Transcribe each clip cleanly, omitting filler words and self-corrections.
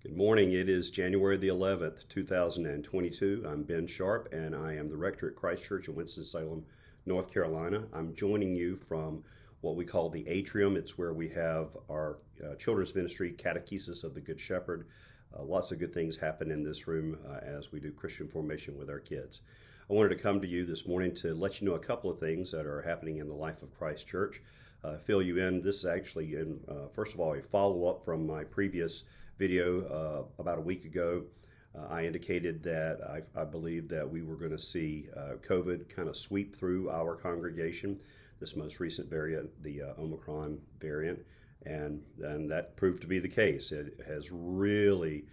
Good morning. It is January the 11th, 2022. I'm Ben Sharp, and I am the rector at Christ Church in Winston-Salem, North Carolina. I'm joining you from what we call the atrium. It's where we have our children's ministry, Catechesis of the Good Shepherd. Lots of good things happen in this room as we do Christian formation with our kids. I wanted to come to you this morning to let you know a couple of things that are happening in the life of Christ Church. Fill you in. This is actually, first of all, a follow-up from my previous video about a week ago. I indicated that I believed that we were going to see COVID kind of sweep through our congregation, this most recent variant, the Omicron variant, and that proved to be the case. It has really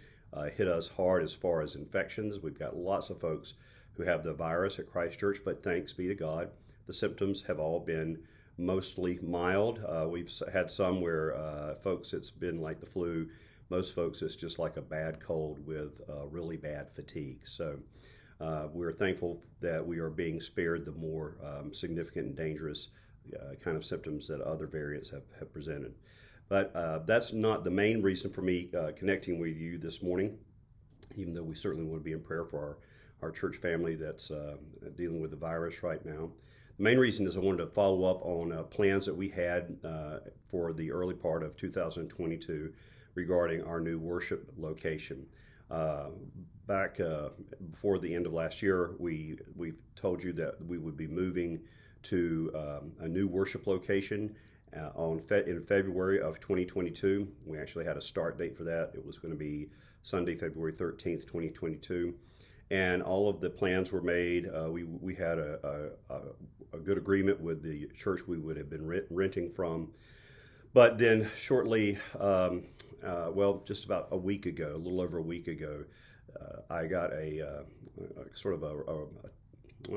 hit us hard as far as infections. We've got lots of folks who have the virus at Christ Church, but thanks be to God, the symptoms have all been mostly mild. We've had some where folks, it's been like the flu. Most folks, it's just like a bad cold with really bad fatigue. So we're thankful that we are being spared the more significant and dangerous kind of symptoms that other variants have presented. But that's not the main reason for me connecting with you this morning, even though we certainly want to be in prayer for our church family that's dealing with the virus right now. The main reason is I wanted to follow up on plans that we had for the early part of 2022 regarding our new worship location. Back before the end of last year, we told you that we would be moving to a new worship location in February of 2022. We actually had a start date for that. It was going to be Sunday, February 13th, 2022. And all of the plans were made. We had a good agreement with the church we would have been renting from. But then shortly, just about a week ago, a little over a week ago, I got I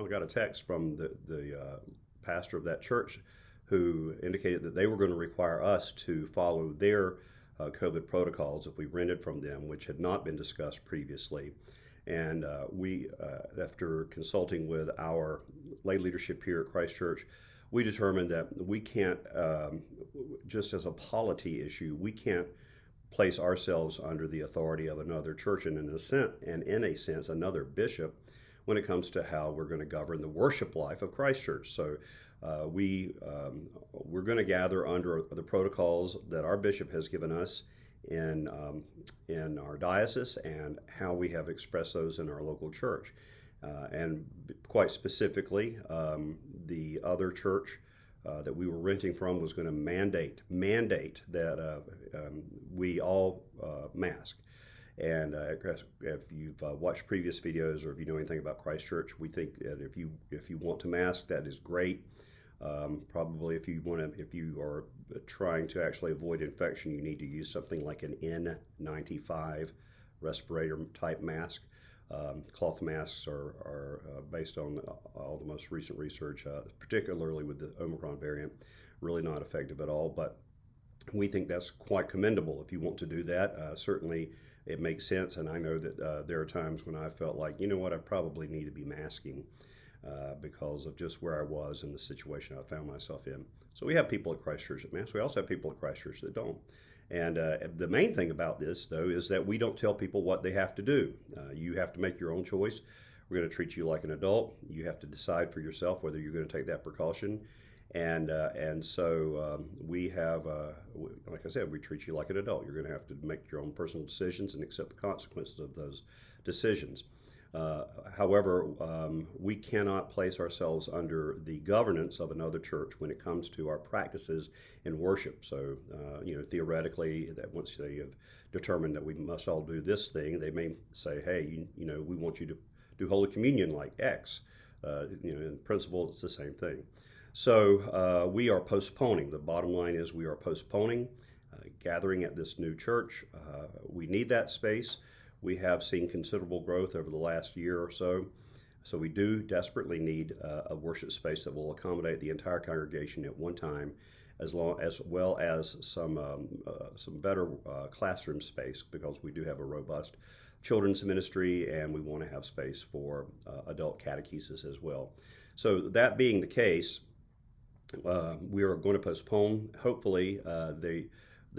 got a text from the pastor of that church who indicated that they were going to require us to follow their COVID protocols if we rented from them, which had not been discussed previously. And we, after consulting with our lay leadership here at Christ Church, we determined that we can't, just as a polity issue, we can't place ourselves under the authority of another church and in a sense, another bishop when it comes to how we're going to govern the worship life of Christ Church. So we're going to gather under the protocols that our bishop has given us in our diocese and how we have expressed those in our local church. And quite specifically, the other church that we were renting from was going to mandate that we all mask. And if you've watched previous videos or if you know anything about Christ Church, we think that if you want to mask, that is great. Probably if you are trying to actually avoid infection, you need to use something like an N95 respirator type mask. Cloth masks are based on all the most recent research, particularly with the Omicron variant, really not effective at all. But we think that's quite commendable if you want to do that. Certainly it makes sense, and I know that there are times when I felt like, you know what, I probably need to be masking because of just where I was and the situation I found myself in. So we have people at Christ Church that mask. We also have people at Christ Church that don't. And the main thing about this, though, is that we don't tell people what they have to do. You have to make your own choice. We're going to treat you like an adult. You have to decide for yourself whether you're going to take that precaution. And so we have, like I said, we treat you like an adult. You're going to have to make your own personal decisions and accept the consequences of those decisions. However, we cannot place ourselves under the governance of another church when it comes to our practices in worship. So, theoretically, that once they have determined that we must all do this thing, they may say, hey, we want you to do Holy Communion like X. In principle, it's the same thing. So we are postponing. The bottom line is we are postponing gathering at this new church. We need that space. We have seen considerable growth over the last year or so. So we do desperately need a worship space that will accommodate the entire congregation at one time, as well as some better classroom space, because we do have a robust children's ministry and we want to have space for adult catechesis as well. So that being the case, we are going to postpone, hopefully, the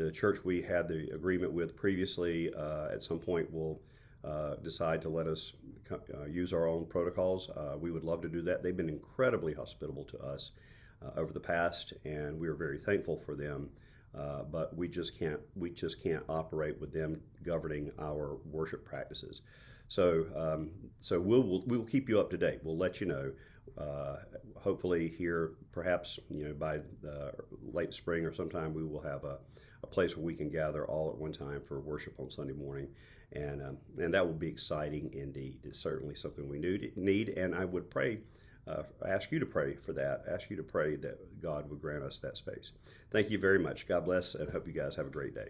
The church we had the agreement with previously at some point will decide to let us use our own protocols. We would love to do that. They've been incredibly hospitable to us over the past, and we are very thankful for them. But we just can't operate with them governing our worship practices. So we'll keep you up to date. We'll let you know. Hopefully here, perhaps by the late spring or sometime, we will have a place where we can gather all at one time for worship on Sunday morning, and that will be exciting indeed. It's certainly something we need, and I would ask you to pray for that. Ask you to pray that God would grant us that space. Thank you very much. God bless, and hope you guys have a great day.